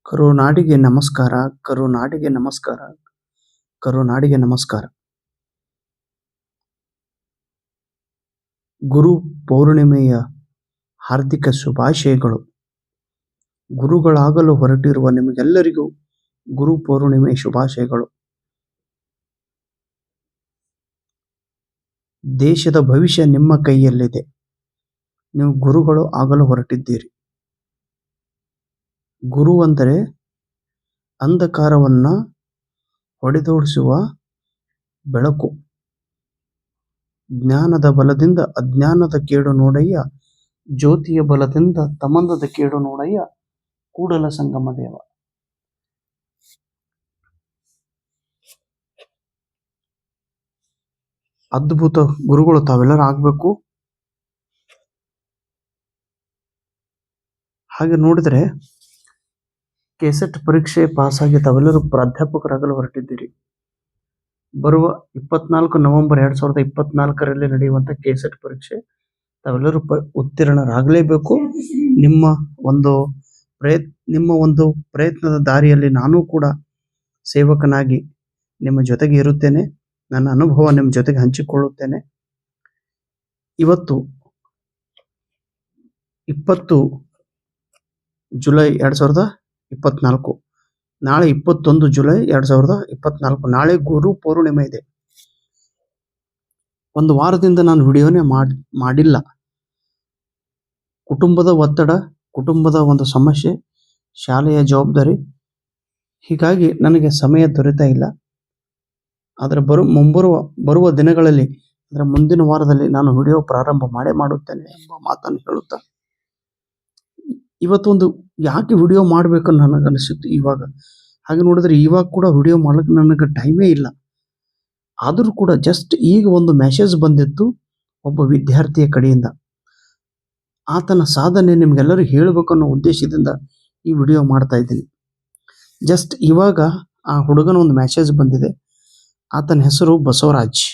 ಕರುನಾಡಿಗೆ ನಮಸ್ಕಾರ, ಕರುನಾಡಿಗೆ ನಮಸ್ಕಾರ, ಕರುನಾಡಿಗೆ ನಮಸ್ಕಾರ. ಗುರು ಪೌರ್ಣಿಮೆಯ ಹಾರ್ದಿಕ ಶುಭಾಶಯಗಳು. ಗುರುಗಳಾಗಲು ಹೊರಟಿರುವ ನಿಮಗೆಲ್ಲರಿಗೂ ಗುರು ಪೌರ್ಣಿಮೆ ಶುಭಾಶಯಗಳು. ದೇಶದ ಭವಿಷ್ಯ ನಿಮ್ಮ ಕೈಯಲ್ಲಿದೆ. ನೀವು ಗುರುಗಳು ಆಗಲು ಹೊರಟಿದ್ದೀರಿ. ಗುರು ಅಂದರೆ ಅಂಧಕಾರವನ್ನು ಹೊಡೆದೋಡಿಸುವ ಬೆಳಕು. ಜ್ಞಾನದ ಬಲದಿಂದ ಅಜ್ಞಾನದ ಕೇಡು ನೋಡಯ್ಯ, ಜ್ಯೋತಿಯ ಬಲದಿಂದ ತಮಂದದ ಕೇಡು ನೋಡಯ್ಯ, ಕೂಡಲ ಸಂಗಮ ದೇವ. ಅದ್ಭುತ ಗುರುಗಳು ತಾವೆಲ್ಲರೂ ಆಗಬೇಕು. ಹಾಗೆ ನೋಡಿದರೆ ಕೆಸೆಟ್ ಪರೀಕ್ಷೆ ಪಾಸಾಗಿ ತಾವೆಲ್ಲರೂ ಪ್ರಾಧ್ಯಾಪಕರಾಗಲು ಹೊರಟಿದ್ದೀರಿ. ಬರುವ 24 ನವೆಂಬರ್ 2024ರಲ್ಲಿ ನಡೆಯುವಂಥ ಕೆಸೆಟ್ ಪರೀಕ್ಷೆ ತಾವೆಲ್ಲರೂ ಉತ್ತೀರ್ಣರಾಗಲೇಬೇಕು. ನಿಮ್ಮ ಒಂದು ಪ್ರಯತ್ನದ ದಾರಿಯಲ್ಲಿ ನಾನೂ ಕೂಡ ಸೇವಕನಾಗಿ ನಿಮ್ಮ ಜೊತೆಗೆ ಇರುತ್ತೇನೆ. ನನ್ನ ಅನುಭವ ನಿಮ್ಮ ಜೊತೆಗೆ ಹಂಚಿಕೊಳ್ಳುತ್ತೇನೆ. ಇವತ್ತು 20 ಜುಲೈ 2024, ನಾಳೆ 21 ಜುಲೈ 2024, ನಾಳೆ ಗುರು ಪೌರ್ಣಿಮೆ ಇದೆ. ಒಂದು ವಾರದಿಂದ ನಾನು ವಿಡಿಯೋನೇ ಮಾಡಿಲ್ಲ. ಕುಟುಂಬದ ಒತ್ತಡ, ಕುಟುಂಬದ ಒಂದು ಸಮಸ್ಯೆ, ಶಾಲೆಯ ಜವಾಬ್ದಾರಿ, ಹೀಗಾಗಿ ನನಗೆ ಸಮಯ ದೊರೆತಾ ಇಲ್ಲ. ಆದರೆ ಬರುವ ದಿನಗಳಲ್ಲಿ, ಅಂದರೆ ಮುಂದಿನ ವಾರದಲ್ಲಿ ನಾನು ವಿಡಿಯೋ ಪ್ರಾರಂಭ ಮಾಡುತ್ತೇನೆ ಎಂಬ ಮಾತನ್ನು ಹೇಳುತ್ತಾ, ಇವತ್ತೊಂದು ಯಾಕೆ ವಿಡಿಯೋ ಮಾಡಬೇಕು ನನಗನಿಸಿತ್ತು ಇವಾಗ. ಹಾಗೆ ನೋಡಿದ್ರೆ ಇವಾಗ ಕೂಡ ವಿಡಿಯೋ ಮಾಡಲಿಕ್ಕೆ ನನಗೆ ಟೈಮೇ ಇಲ್ಲ. ಆದರೂ ಕೂಡ ಜಸ್ಟ್ ಈಗ ಒಂದು ಮೆಸೇಜ್ ಬಂದಿತ್ತು ಒಬ್ಬ ವಿದ್ಯಾರ್ಥಿಯ ಕಡೆಯಿಂದ. ಆತನ ಸಾಧನೆ ನಿಮಗೆಲ್ಲರೂ ಹೇಳಬೇಕು ಅನ್ನೋ ಉದ್ದೇಶದಿಂದ ಈ ವಿಡಿಯೋ ಮಾಡ್ತಾ ಇದ್ದೀನಿ. ಜಸ್ಟ್ ಇವಾಗ ಆ ಹುಡುಗನ ಒಂದು ಮೆಸೇಜ್ ಬಂದಿದೆ. ಆತನ ಹೆಸರು ಬಸವರಾಜ್.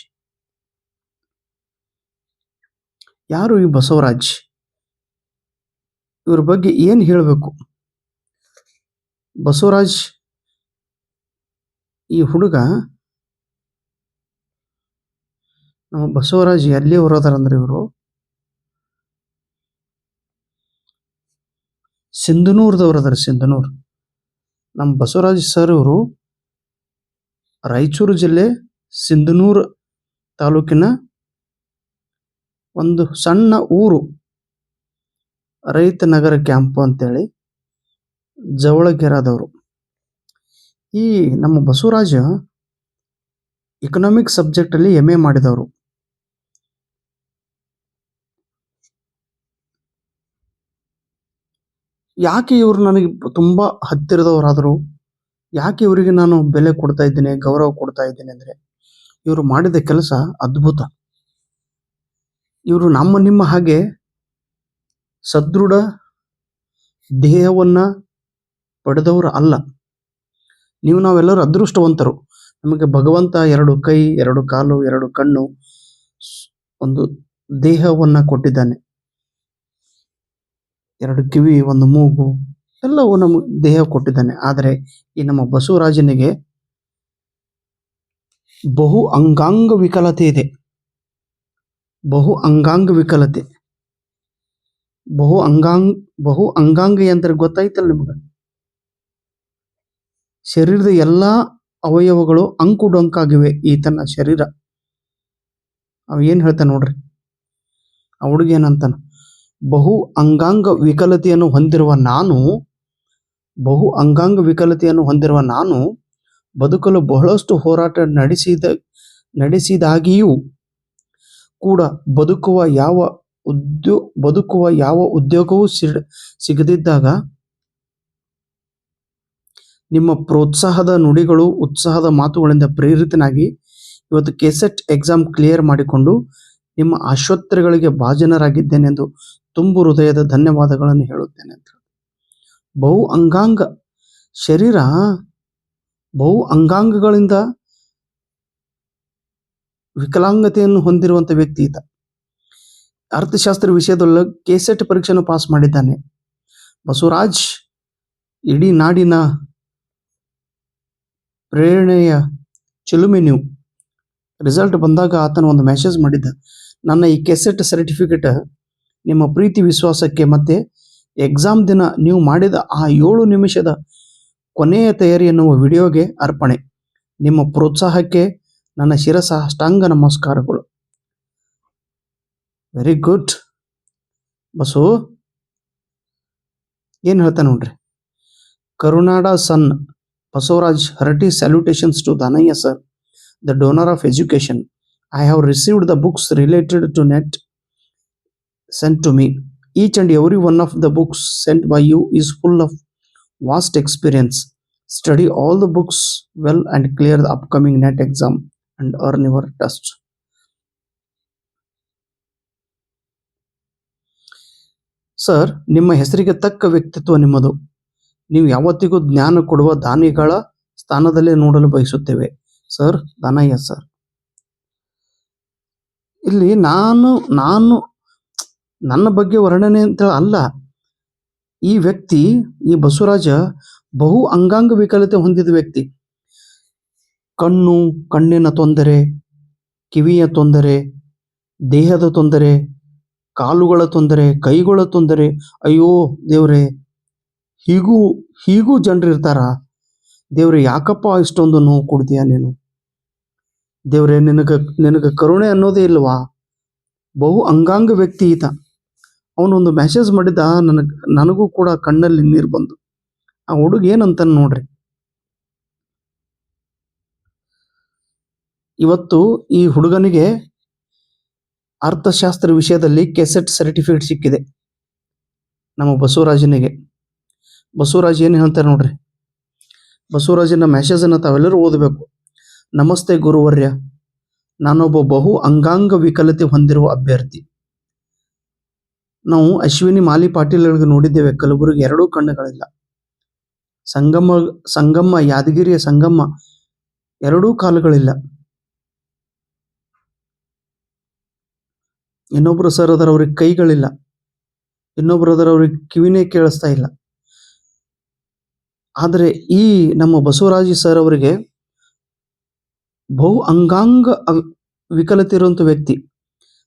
ಯಾರು ಈ ಬಸವರಾಜ್? ಇವ್ರ ಬಗ್ಗೆ ಏನು ಹೇಳಬೇಕು? ಬಸವರಾಜ್ ಈ ಹುಡುಗ, ಬಸವರಾಜ್ ಎಲ್ಲಿ ಹೊರದಾರಂದ್ರೆ ಇವರು ಸಿಂಧನೂರದವರದಾರ. ಸಿಂಧನೂರು. ನಮ್ಮ ಬಸವರಾಜ್ ಸರ್ ಇವರು ರಾಯಚೂರು ಜಿಲ್ಲೆ ಸಿಂಧನೂರು ತಾಲೂಕಿನ ಒಂದು ಸಣ್ಣ ಊರು, ರೈತ ನಗರ ಕ್ಯಾಂಪ್ ಅಂತೇಳಿ, ಜವಳಗೆರಾದವರು. ಈ ನಮ್ಮ ಬಸವರಾಜ ಎಕನಾಮಿಕ್ ಸಬ್ಜೆಕ್ಟಲ್ಲಿ MA ಮಾಡಿದವರು. ಯಾಕೆ ಇವರು ನನಗೆ ತುಂಬ ಹತ್ತಿರದವರಾದರು? ಯಾಕೆ ಇವರಿಗೆ ನಾನು ಬೆಲೆ ಕೊಡ್ತಾ ಇದ್ದೀನಿ, ಗೌರವ ಕೊಡ್ತಾ ಇದ್ದೀನಿ ಅಂದರೆ, ಇವರು ಮಾಡಿದ ಕೆಲಸ ಅದ್ಭುತ. ಇವರು ನಿಮ್ಮ ಹಾಗೆ ಸದೃಢ ದೇಹವನ್ನು ಪಡೆದವರು ಅಲ್ಲ. ನಾವೆಲ್ಲರೂ ಅದೃಷ್ಟವಂತರು. ನಮಗೆ ಭಗವಂತ 2 ಕೈ, 2 ಕಾಲು, 2 ಕಣ್ಣು, ಒಂದು ದೇಹವನ್ನು ಕೊಟ್ಟಿದ್ದಾನೆ. 2 ಕಿವಿ, 1 ಮೂಗು, ಎಲ್ಲವೂ ನಮಗೆ ದೇಹ ಕೊಟ್ಟಿದ್ದಾನೆ. ಆದರೆ ಈ ನಮ್ಮ ಬಸವರಾಜನಿಗೆ ಬಹು ಅಂಗಾಂಗ ವಿಕಲತೆ ಇದೆ. ಬಹು ಅಂಗಾಂಗ ಯಂತ್ರ ಗೊತ್ತಾಯ್ತಲ್ಲ ನಿಮ್ಗೆ? ಶರೀರದ ಎಲ್ಲ ಅವಯವಗಳು ಅಂಕುಡೊಂಕಾಗಿವೆ ಈತನ ಶರೀರ. ಅವ ಏನು ಹೇಳ್ತಾನೆ ನೋಡ್ರಿ, ಆ ಹುಡುಗ ಏನಂತಾನ, ಬಹು ಅಂಗಾಂಗ ವಿಕಲತೆಯನ್ನು ಹೊಂದಿರುವ ನಾನು ಬದುಕಲು ಬಹಳಷ್ಟು ಹೋರಾಟ ನಡೆಸಿದಾಗಿಯೂ ಕೂಡ ಬದುಕುವ ಯಾವ ಉದ್ಯೋಗವೂ ಸಿಗದಿದ್ದಾಗ ನಿಮ್ಮ ಪ್ರೋತ್ಸಾಹದ ನುಡಿಗಳು, ಉತ್ಸಾಹದ ಮಾತುಗಳಿಂದ ಪ್ರೇರಿತನಾಗಿ ಇವತ್ತು ಕೆಸೆಟ್ ಎಕ್ಸಾಮ್ ಕ್ಲಿಯರ್ ಮಾಡಿಕೊಂಡು ನಿಮ್ಮ ಆಶೋತ್ತರಗಳಿಗೆ ಭಾಜನರಾಗಿದ್ದೇನೆಂದು ತುಂಬು ಹೃದಯದ ಧನ್ಯವಾದಗಳನ್ನು ಹೇಳುತ್ತೇನೆ ಅಂತ. ಬಹು ಅಂಗಾಂಗ ಶರೀರ, ಬಹು ಅಂಗಾಂಗಗಳಿಂದ ವಿಕಲಾಂಗತೆಯನ್ನು ಹೊಂದಿರುವಂಥ ವ್ಯಕ್ತಿ ಈತ. ಅರ್ಥಶಾಸ್ತ್ರ ವಿಷಯದೊಳಗೆ ಕೆಸೆಟ್ ಪರೀಕ್ಷೆಯನ್ನು ಪಾಸ್ ಮಾಡಿದ್ದಾನೆ. ಬಸವರಾಜ್ ಇಡೀ ನಾಡಿನ ಪ್ರೇರಣೆಯ ಚಿಲುಮೆ ನೀವು. ರಿಸಲ್ಟ್ ಬಂದಾಗ ಆತನ ಒಂದು ಮೆಸೇಜ್ ಮಾಡಿದ್ದ, ನನ್ನ ಈ ಕೆಸೆಟ್ ಸರ್ಟಿಫಿಕೇಟ್ ನಿಮ್ಮ ಪ್ರೀತಿ ವಿಶ್ವಾಸಕ್ಕೆ ಮತ್ತು ಎಕ್ಸಾಮ್ ದಿನ ನೀವು ಮಾಡಿದ ಆ 7 ನಿಮಿಷದ ಕೊನೆಯ ತಯಾರಿ ಎನ್ನುವ ವಿಡಿಯೋಗೆ ಅರ್ಪಣೆ. ನಿಮ್ಮ ಪ್ರೋತ್ಸಾಹಕ್ಕೆ ನನ್ನ ಶಿರಸಾಷ್ಟಾಂಗ ನಮಸ್ಕಾರಗಳು. Very good Basu. ಏನು ಹೇಳ್ತಾನೆ ನೋಡ್ರಿ, ಕರುನಾಡ son Basavaraj Harati salutations to Danayya sir, the donor of education. I have received the books related to net sent to me. Each and every one of the books sent by you is full of vast experience. Study all the books well and clear the upcoming net exam and earn your test. Sir, ನಿಮ್ಮ ಹೆಸರಿಗೆ ತಕ್ಕ ವ್ಯಕ್ತಿತ್ವ ನಿಮ್ಮದು. ನೀವು ಯಾವತ್ತಿಗೂ ಜ್ಞಾನ ಕೊಡುವ ದಾನಿಗಳ ಸ್ಥಾನದಲ್ಲೇ ನೋಡಲು ಬಯಸುತ್ತೇವೆ ಸರ್. ದಾನಯ್ಯ ಸರ್. ಇಲ್ಲಿ ನಾನು ನನ್ನ ಬಗ್ಗೆ ವರ್ಣನೆ ಅಂತ ಅಲ್ಲ. ಈ ವ್ಯಕ್ತಿ, ಈ ಬಸವರಾಜ ಬಹು ಅಂಗಾಂಗ ವಿಕಲತೆ ಹೊಂದಿದ ವ್ಯಕ್ತಿ. ಕಣ್ಣಿನ ತೊಂದರೆ, ಕಿವಿಯ ತೊಂದರೆ, ದೇಹದ ತೊಂದರೆ, ಕಾಲುಗಳ ತೊಂದರೆ, ಕೈಗಳ ತೊಂದರೆ. ಅಯ್ಯೋ ದೇವ್ರೆ, ಹೀಗೂ ಜನರು ಇರ್ತಾರ. ದೇವ್ರೆ, ಯಾಕಪ್ಪ ಇಷ್ಟೊಂದು ನೋವು ಕೊಡ್ತೀಯ ನೀನು? ದೇವ್ರೆ, ನಿನಗೆ ಕರುಣೆ ಅನ್ನೋದೇ ಇಲ್ವಾ? ಬಹು ಅಂಗಾಂಗ ವ್ಯಕ್ತಿ ಈತ. ಅವನೊಂದು ಮೆಸೇಜ್ ಮಾಡಿದ್ದ, ನನಗೂ ಕೂಡ ಕಣ್ಣಲ್ಲಿ ನೀರು ಬಂದು. ಆ ಹುಡುಗ ಏನಂತ ನೋಡ್ರಿ. ಇವತ್ತು ಈ ಹುಡುಗನಿಗೆ ಅರ್ಥಶಾಸ್ತ್ರ ವಿಷಯದಲ್ಲಿ ಕೆಸೆಟ್ ಸರ್ಟಿಫಿಕೇಟ್ ಸಿಕ್ಕಿದೆ, ನಮ್ಮ ಬಸವರಾಜನಿಗೆ. ಬಸವರಾಜ್ ಏನು ಹೇಳ್ತಾರೆ ನೋಡ್ರಿ. ಬಸವರಾಜನ ಮೆಸೇಜನ್ನು ತಾವೆಲ್ಲರೂ ಓದಬೇಕು. ನಮಸ್ತೆ ಗುರುವರ್ಯ, ನಾನೊಬ್ಬ ಬಹು ಅಂಗಾಂಗ ವಿಕಲತೆ ಹೊಂದಿರುವ ಅಭ್ಯರ್ಥಿ. ನಾವು ಅಶ್ವಿನಿ ಮಾಲಿ ಪಾಟೀಲ್ಗಳಿಗೆ ನೋಡಿದ್ದೇವೆ. ಕಲಬುರಗಿ 2 ಕಣ್ಣುಗಳಿಲ್ಲ. ಸಂಗಮ್ಮ ಯಾದಗಿರಿಯ ಸಂಗಮ್ಮ 2 ಕಾಲುಗಳಿಲ್ಲ. ಇನ್ನೊಬ್ರು ಸರ್ ಅದರ, ಅವ್ರಿಗೆ ಕೈಗಳಿಲ್ಲ. ಇನ್ನೊಬ್ರು ಅದರ, ಅವ್ರಿಗೆ ಕಿವಿನೇ ಕೇಳಿಸ್ತಾ ಇಲ್ಲ. ಆದರೆ ಈ ನಮ್ಮ ಬಸವರಾಜ್ ಸರ್ ಅವರಿಗೆ ಬಹು ಅಂಗಾಂಗ ವಿಕಲತೆ ಇರುವಂಥ ವ್ಯಕ್ತಿ.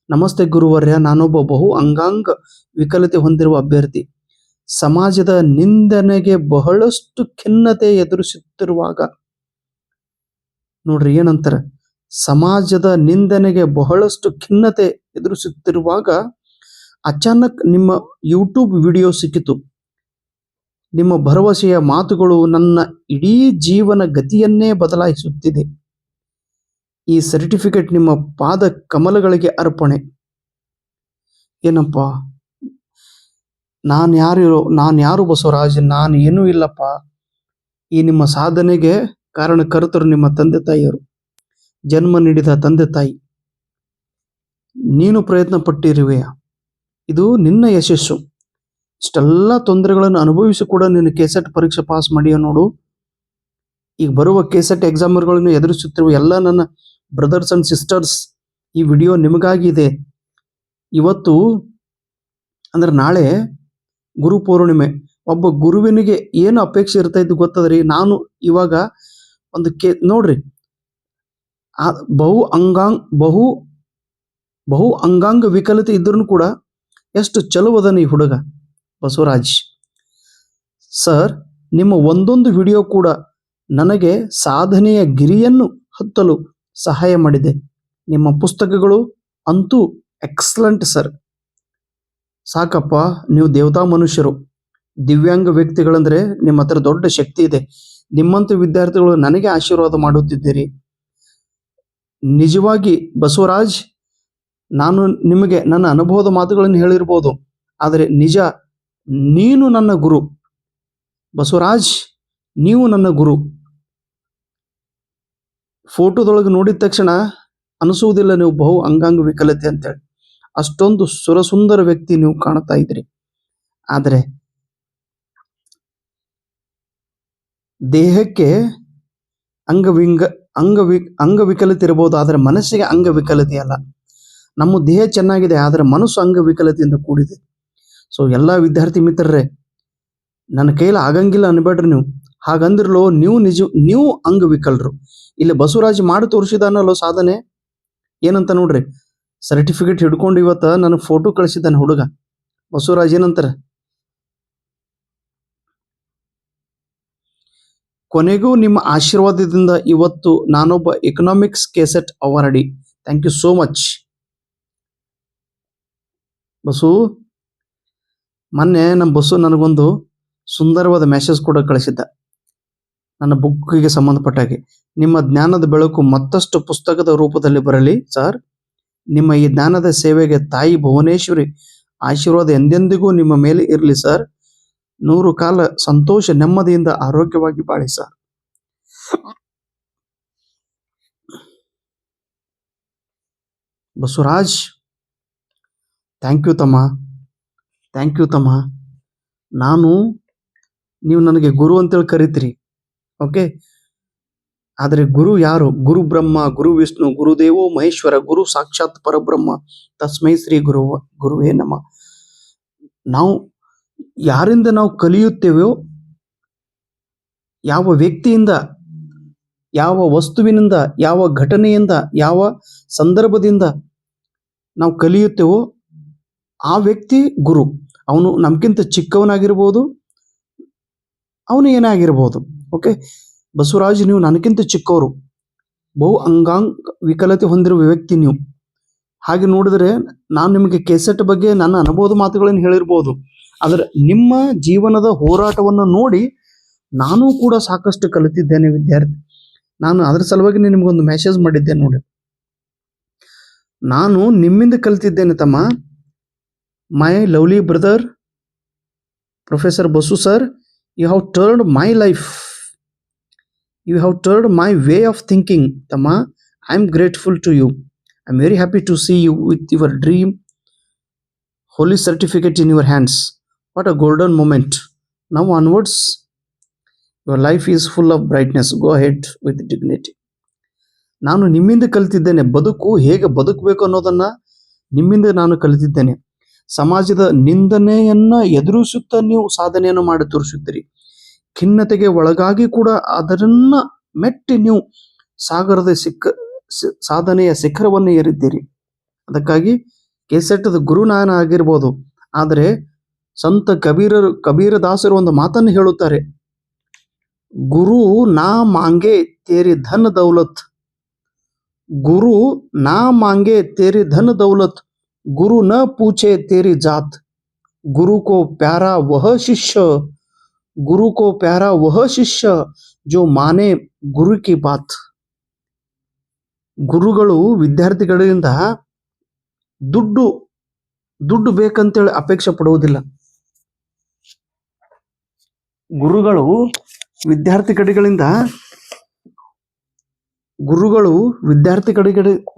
ನಮಸ್ತೆ ಗುರುವರ್ಯ, ನಾನೊಬ್ಬ ಬಹು ಅಂಗಾಂಗ ವಿಕಲತೆ ಹೊಂದಿರುವ ಅಭ್ಯರ್ಥಿ. ಸಮಾಜದ ನಿಂದನೆಗೆ ಬಹಳಷ್ಟು ಖಿನ್ನತೆ ಎದುರಿಸುತ್ತಿರುವಾಗ, ನೋಡ್ರಿ ಏನಂತಾರೆ, ಸಮಾಜದ ನಿಂದನೆಗೆ ಬಹಳಷ್ಟು ಖಿನ್ನತೆ ಎದುರಿಸುತ್ತಿರುವಾಗ ಅಚಾನಕ್ ನಿಮ್ಮ ಯೂಟ್ಯೂಬ್ ವಿಡಿಯೋ ಸಿಕ್ಕಿತು. ನಿಮ್ಮ ಭರವಸೆಯ ಮಾತುಗಳು ನನ್ನ ಇಡೀ ಜೀವನ ಗತಿಯನ್ನೇ ಬದಲಾಯಿಸುತ್ತಿದೆ. ಈ ಸರ್ಟಿಫಿಕೇಟ್ ನಿಮ್ಮ ಪಾದ ಕಮಲಗಳಿಗೆ ಅರ್ಪಣೆ. ಏನಪ್ಪ, ನಾನು ಯಾರು ಬಸವರಾಜ್? ನಾನು ಏನೂ ಇಲ್ಲಪ್ಪ. ಈ ನಿಮ್ಮ ಸಾಧನೆಗೆ ಕಾರಣಕರ್ತರು ನಿಮ್ಮ ತಂದೆ ತಾಯಿಯರು, ಜನ್ಮ ನೀಡಿದ ತಂದೆ ತಾಯಿ. ನೀನು ಪ್ರಯತ್ನ ಪಟ್ಟಿರುವೆಯ, ಇದು ನಿನ್ನ ಯಶಸ್ಸು. ಇಷ್ಟೆಲ್ಲ ತೊಂದರೆಗಳನ್ನು ಅನುಭವಿಸಿ ಕೂಡ ನೀನು ಕೆಸೆಟ್ ಪರೀಕ್ಷೆ ಪಾಸ್ ಮಾಡಿಯೋ ನೋಡು. ಈಗ ಬರುವ ಕೆಸೆಟ್ ಎಕ್ಸಾಮರ್ಗಳನ್ನು ಎದುರಿಸುತ್ತಿರುವ ಎಲ್ಲ ನನ್ನ ಬ್ರದರ್ಸ್ ಅಂಡ್ ಸಿಸ್ಟರ್ಸ್, ಈ ವಿಡಿಯೋ ನಿಮಗಾಗಿ ಇದೆ. ಇವತ್ತು ಅಂದ್ರೆ ನಾಳೆ ಗುರು ಪೌರ್ಣಿಮೆ. ಒಬ್ಬ ಗುರುವಿನಿಗೆ ಏನು ಅಪೇಕ್ಷೆ ಇರ್ತಾ ಇದ್ದು ಗೊತ್ತದ್ರಿ? ನಾನು ಇವಾಗ ಒಂದು ನೋಡ್ರಿ, ಬಹು ಅಂಗಾಂಗ ವಿಕಲತೆ ಇದ್ರೂ ಕೂಡ ಎಷ್ಟು ಚಲುವದನ ಈ ಹುಡುಗ ಬಸವರಾಜ್ ಸರ್. ನಿಮ್ಮ ಒಂದೊಂದು ವಿಡಿಯೋ ಕೂಡ ನನಗೆ ಸಾಧನೆಯ ಗಿರಿಯನ್ನು ಹತ್ತಲು ಸಹಾಯ ಮಾಡಿದೆ. ನಿಮ್ಮ ಪುಸ್ತಕಗಳು ಅಂತೂ ಎಕ್ಸಲೆಂಟ್ ಸರ್. ಸಾಕಪ್ಪ, ನೀವು ದೇವತಾ ಮನುಷ್ಯರು. ದಿವ್ಯಾಂಗ ವ್ಯಕ್ತಿಗಳಂದ್ರೆ ನಿಮ್ಮ ಹತ್ರ ದೊಡ್ಡ ಶಕ್ತಿ ಇದೆ. ನಿಮ್ಮಂಥ ವಿದ್ಯಾರ್ಥಿಗಳು ನನಗೆ ಆಶೀರ್ವಾದ ಮಾಡುತ್ತಿದ್ದೀರಿ. ನಿಜವಾಗಿ ಬಸವರಾಜ್, ನಾನು ನಿಮಗೆ ನನ್ನ ಅನುಭವದ ಮಾತುಗಳನ್ನು ಹೇಳಿರ್ಬೋದು, ಆದರೆ ನಿಜ, ನೀನು ನನ್ನ ಗುರು. ಬಸವರಾಜ್, ನೀವು ನನ್ನ ಗುರು. ಫೋಟೋದೊಳಗೆ ನೋಡಿದ ತಕ್ಷಣ ಅನಿಸುವುದಿಲ್ಲ ನೀವು ಬಹು ಅಂಗಾಂಗ ವಿಕಲತೆ ಅಂತೇಳಿ. ಅಷ್ಟೊಂದು ಸುರಸುಂದರ ವ್ಯಕ್ತಿ ನೀವು ಕಾಣ್ತಾ ಇದ್ರಿ. ಆದರೆ ದೇಹಕ್ಕೆ ಅಂಗವಿಕಲತೆ ಇರಬಹುದು, ಆದರೆ ಮನಸ್ಸಿಗೆ ಅಂಗವಿಕಲತೆ ಅಲ್ಲ. ನಮ್ಮ ದೇಹ ಚೆನ್ನಾಗಿದೆ, ಆದರೆ ಮನಸ್ಸು ಅಂಗವಿಕಲತೆಯಿಂದ ಕೂಡಿದೆ. ಸೊ ಎಲ್ಲ ವಿದ್ಯಾರ್ಥಿ ಮಿತ್ರರೇ, ನನ್ನ ಕೈಲಿ ಆಗಂಗಿಲ್ಲ ಅನ್ಬೇಡ್ರಿ ನೀವು. ಹಾಗಂದ್ರಲೋ ನೀವು ಅಂಗವಿಕಲರು. ಇಲ್ಲಿ ಬಸವರಾಜ್ ಮಾಡಿ ತೋರಿಸಿದಾನಲ್ಲೋ ಸಾಧನೆ ಏನಂತ ನೋಡ್ರಿ. ಸರ್ಟಿಫಿಕೇಟ್ ಹಿಡ್ಕೊಂಡು ಇವತ್ತ ನನಗೆ ಫೋಟೋ ಕಳಿಸಿದ್ದಾನೆ ಹುಡುಗ ಬಸವರಾಜ್. ಏನಂತಾರೆ, ಕೊನೆಗೂ ನಿಮ್ಮ ಆಶೀರ್ವಾದದಿಂದ ಇವತ್ತು ನಾನೊಬ್ಬ economics KSET awardee. Thank you so much Basu. ಮೊನ್ನೆ ನಮ್ಮ ಬಸ್ಸು ನನಗೊಂದು ಸುಂದರವಾದ ಮೆಸೇಜ್ ಕೂಡ ಕಳಿಸಿದ್ದ ನನ್ನ ಬುಕ್ಕಿಗೆ ಸಂಬಂಧಪಟ್ಟಾಗೆ. ನಿಮ್ಮ ಜ್ಞಾನದ ಬೆಳಕು ಮತ್ತಷ್ಟು ಪುಸ್ತಕದ ರೂಪದಲ್ಲಿ ಬರಲಿ ಸರ್. ನಿಮ್ಮ ಈ ಜ್ಞಾನದ ಸೇವೆಗೆ ತಾಯಿ ಭುವನೇಶ್ವರಿ ಆಶೀರ್ವಾದ ಎಂದೆಂದಿಗೂ ನಿಮ್ಮ ಮೇಲೆ ಇರಲಿ ಸರ್. 100 ಕಾಲ ಸಂತೋಷ ನೆಮ್ಮದಿಯಿಂದ ಆರೋಗ್ಯವಾಗಿ ಬಾಳಿ ಸರ್. ಬಸವರಾಜ್, ಥ್ಯಾಂಕ್ ಯು ತಮ್ಮ, ಥ್ಯಾಂಕ್ ಯು ತಮ್ಮ. ನೀವು ನನಗೆ ಗುರು ಅಂತೇಳಿ ಕರಿತೀರಿ, ಓಕೆ. ಆದರೆ ಗುರು ಯಾರು? ಗುರು ಬ್ರಹ್ಮ, ಗುರು ವಿಷ್ಣು, ಗುರುದೇವೋ ಮಹೇಶ್ವರ, ಗುರು ಸಾಕ್ಷಾತ್ ಪರಬ್ರಹ್ಮ, ತಸ್ಮೈ ಶ್ರೀ ಗುರುವೇ ನಮಃ. ನಾವು ಯಾರಿಂದ ನಾವು ಕಲಿಯುತ್ತೇವೋ, ಯಾವ ವ್ಯಕ್ತಿಯಿಂದ, ಯಾವ ವಸ್ತುವಿನಿಂದ, ಯಾವ ಘಟನೆಯಿಂದ, ಯಾವ ಸಂದರ್ಭದಿಂದ ನಾವು ಕಲಿಯುತ್ತೇವೋ ಆ ವ್ಯಕ್ತಿ ಗುರು. ಅವನು ನಮ್ಗಿಂತ ಚಿಕ್ಕವನಾಗಿರ್ಬೋದು, ಅವನು ಏನೇ ಆಗಿರ್ಬೋದು, ಓಕೆ. ಬಸವರಾಜ್, ನೀವು ನನಗಿಂತ ಚಿಕ್ಕವರು, ಬಹು ವಿಕಲತೆ ಹೊಂದಿರುವ ವ್ಯಕ್ತಿ ನೀವು. ಹಾಗೆ ನೋಡಿದ್ರೆ ನಾನು ನಿಮಗೆ ಕೆಸೆಟ್ ಬಗ್ಗೆ ನನ್ನ ಅನುಭವದ ಮಾತುಗಳನ್ನು ಹೇಳಿರ್ಬೋದು, ಆದರೆ ನಿಮ್ಮ ಜೀವನದ ಹೋರಾಟವನ್ನು ನೋಡಿ ನಾನು ಕೂಡ ಸಾಕಷ್ಟು ಕಲಿತಿದ್ದೇನೆ ವಿದ್ಯಾರ್ಥಿ. ನಾನು ಅದರ ಸಲುವಾಗಿ ನಿಮಗೊಂದು ಮೆಸೇಜ್ ಮಾಡಿದ್ದೆ ನೋಡಿ. ನಾನು ನಿಮ್ಮಿಂದ ಕಲಿತಿದ್ದೇನೆ ತಮ್ಮ. My lovely brother professor Basu sir, you have turned my life, you have turned my way of thinking tama. I am grateful to you. I am very happy to see you with your dream holy certificate in your hands. What a golden moment. Now onwards your life is full of brightness. Go ahead with dignity. ನಾನು ನಿಮ್ಮಿಂದ ಕಲಿತಿದ್ದೇನೆ. ಬದುಕು ಹೇಗೆ ಬದುಕಬೇಕು ಅನ್ನೋದನ್ನ ನಿಮ್ಮಿಂದ ನಾನು ಕಲಿತಿದ್ದೇನೆ. ಸಮಾಜದ ನಿಂದನೆಯನ್ನ ಎದುರಿಸುತ್ತಾ ನೀವು ಸಾಧನೆಯನ್ನು ಮಾಡಿ ತೋರಿಸುತ್ತೀರಿ. ಖಿನ್ನತೆಗೆ ಒಳಗಾಗಿ ಕೂಡ ಅದನ್ನ ಮೆಟ್ಟಿ ನೀವು ಸಾಗರದ ಸಾಧನೆಯ ಶಿಖರವನ್ನು ಏರಿದ್ದೀರಿ. ಅದಕ್ಕಾಗಿ ಕೆಸೆಟ್ಟದ ಗುರು ನಾನು ಆಗಿರ್ಬೋದು, ಆದರೆ ಸಂತ ಕಬೀರದಾಸರು ಒಂದು ಮಾತನ್ನು ಹೇಳುತ್ತಾರೆ, ಗುರು ನಾ ಮಾಂಗೆ ತೇರಿ ಧನ ದೌಲತ್, ಗುರು ನಾ ಮಾಂಗೆ ತೇರಿ ಧನ ದೌಲತ್, ಗುರು ನ ಪೂಛೆ ತೇರಿ ಜಾತ್, ಗುರು ಕೋ ಪ್ಯಾರಾ ವಹ ಶಿಷ್ಯ, ಗುರು ಕೋ ಪ್ಯಾರಾ ವಹ ಶಿಷ್ಯ ಜೋ ಮಾನೆ ಗುರು ಕಿ ಬಾತ್. ಗುರುಗಳು ವಿದ್ಯಾರ್ಥಿಗಳಿಂದ ದುಡ್ಡು ಬೇಕಂತೇಳಿ ಅಪೇಕ್ಷೆ ಪಡುವುದಿಲ್ಲ. ಗುರುಗಳು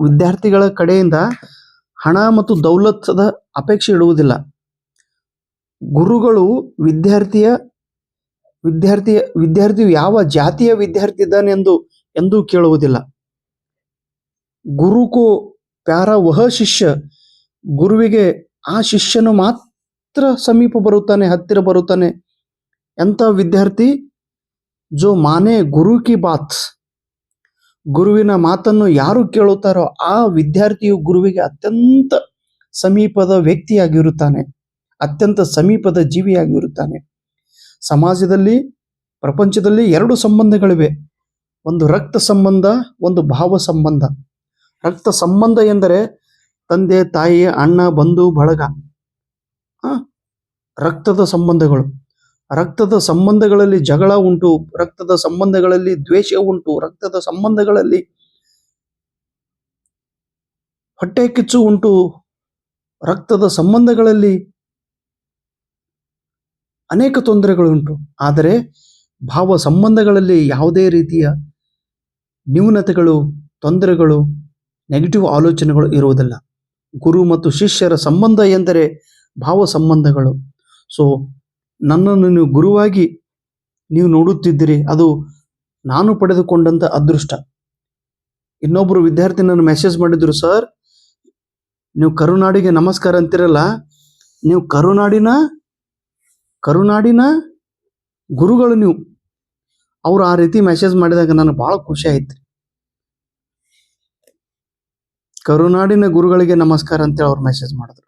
ವಿದ್ಯಾರ್ಥಿಗಳ ಕಡೆಯಿಂದ ಹಣ ಮತ್ತು ದೌಲತ್ತದ ಅಪೇಕ್ಷೆ ಇಡುವುದಿಲ್ಲ. ಗುರುಗಳು ವಿದ್ಯಾರ್ಥಿಯು ಯಾವ ಜಾತಿಯ ವಿದ್ಯಾರ್ಥಿ ಇದ್ದಾನೆ ಎಂದು ಕೇಳುವುದಿಲ್ಲ. ಗುರುಕೋ ಪ್ಯಾರ ವಹ ಶಿಷ್ಯ, ಗುರುವಿಗೆ ಆ ಶಿಷ್ಯನು ಮಾತ್ರ ಸಮೀಪ ಬರುತ್ತಾನೆ, ಹತ್ತಿರ ಬರುತ್ತಾನೆ. ಎಂತ ವಿದ್ಯಾರ್ಥಿ? ಜೋ ಮಾನೆ ಗುರು ಕಿ ಬಾತ್, ಗುರುವಿನ ಮಾತನ್ನು ಯಾರು ಕೇಳುತ್ತಾರೋ ಆ ವಿದ್ಯಾರ್ಥಿಯು ಗುರುವಿಗೆ ಅತ್ಯಂತ ಸಮೀಪದ ವ್ಯಕ್ತಿಯಾಗಿರುತ್ತಾನೆ, ಅತ್ಯಂತ ಸಮೀಪದ ಜೀವಿಯಾಗಿರುತ್ತಾನೆ. ಸಮಾಜದಲ್ಲಿ, ಪ್ರಪಂಚದಲ್ಲಿ 2 ಸಂಬಂಧಗಳಿವೆ. ಒಂದು ರಕ್ತ ಸಂಬಂಧ, ಒಂದು ಭಾವ ಸಂಬಂಧ. ರಕ್ತ ಸಂಬಂಧ ಎಂದರೆ ತಂದೆ, ತಾಯಿ, ಅಣ್ಣ, ಬಂಧು, ಬಳಗ, ರಕ್ತದ ಸಂಬಂಧಗಳು. ರಕ್ತದ ಸಂಬಂಧಗಳಲ್ಲಿ ಜಗಳ ಉಂಟು, ರಕ್ತದ ಸಂಬಂಧಗಳಲ್ಲಿ ದ್ವೇಷ ಉಂಟು, ರಕ್ತದ ಸಂಬಂಧಗಳಲ್ಲಿ ಹೊಟ್ಟೆ ಕಿಚ್ಚು ಉಂಟು, ರಕ್ತದ ಸಂಬಂಧಗಳಲ್ಲಿ ಅನೇಕ ತೊಂದರೆಗಳುಂಟು. ಆದರೆ ಭಾವ ಸಂಬಂಧಗಳಲ್ಲಿ ಯಾವುದೇ ರೀತಿಯ ನ್ಯೂನತೆಗಳು, ತೊಂದರೆಗಳು, ನೆಗೆಟಿವ್ ಆಲೋಚನೆಗಳು ಇರುವುದಿಲ್ಲ. ಗುರು ಮತ್ತು ಶಿಷ್ಯರ ಸಂಬಂಧ ಎಂದರೆ ಭಾವ ಸಂಬಂಧಗಳು. ಸೊ ನನ್ನನ್ನು ನೀವು ಗುರುವಾಗಿ ನೀವು ನೋಡುತ್ತಿದ್ದೀರಿ, ಅದು ನಾನು ಪಡೆದುಕೊಂಡಂತ ಅದೃಷ್ಟ. ಇನ್ನೊಬ್ಬರು ವಿದ್ಯಾರ್ಥಿ ನನ್ನ ಮೆಸೇಜ್ ಮಾಡಿದ್ರು, ಸರ್ ನೀವು ಕರುನಾಡಿಗೆ ನಮಸ್ಕಾರ ಅಂತಿರಲ್ಲ, ನೀವು ಕರುನಾಡಿನ ಗುರುಗಳು ನೀವು. ಅವ್ರು ಆ ರೀತಿ ಮೆಸೇಜ್ ಮಾಡಿದಾಗ ನನಗೆ ಭಾಳ ಖುಷಿ ಆಯ್ತು. ಕರುನಾಡಿನ ಗುರುಗಳಿಗೆ ನಮಸ್ಕಾರ ಅಂತೇಳಿ ಅವ್ರು ಮೆಸೇಜ್ ಮಾಡಿದ್ರು.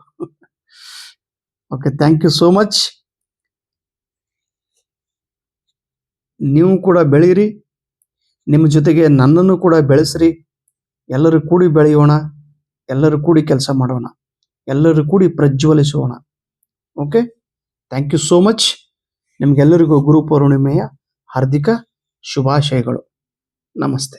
Okay, thank you so much. ನೀವು ಕೂಡ ಬೆಳೀರಿ, ನಿಮ್ಮ ಜೊತೆಗೆ ನನ್ನನ್ನು ಕೂಡ ಬೆಳೆಸ್ರಿ. ಎಲ್ಲರೂ ಕೂಡಿ ಬೆಳೆಯೋಣ, ಎಲ್ಲರೂ ಕೂಡಿ ಕೆಲಸ ಮಾಡೋಣ, ಎಲ್ಲರೂ ಕೂಡಿ ಪ್ರಜ್ವಲಿಸೋಣ. Okay, thank you so much. ನಿಮ್ಗೆಲ್ಲರಿಗೂ ಗುರು ಪೌರ್ಣಿಮೆಯ ಹಾರ್ದಿಕ ಶುಭಾಶಯಗಳು. ನಮಸ್ತೆ.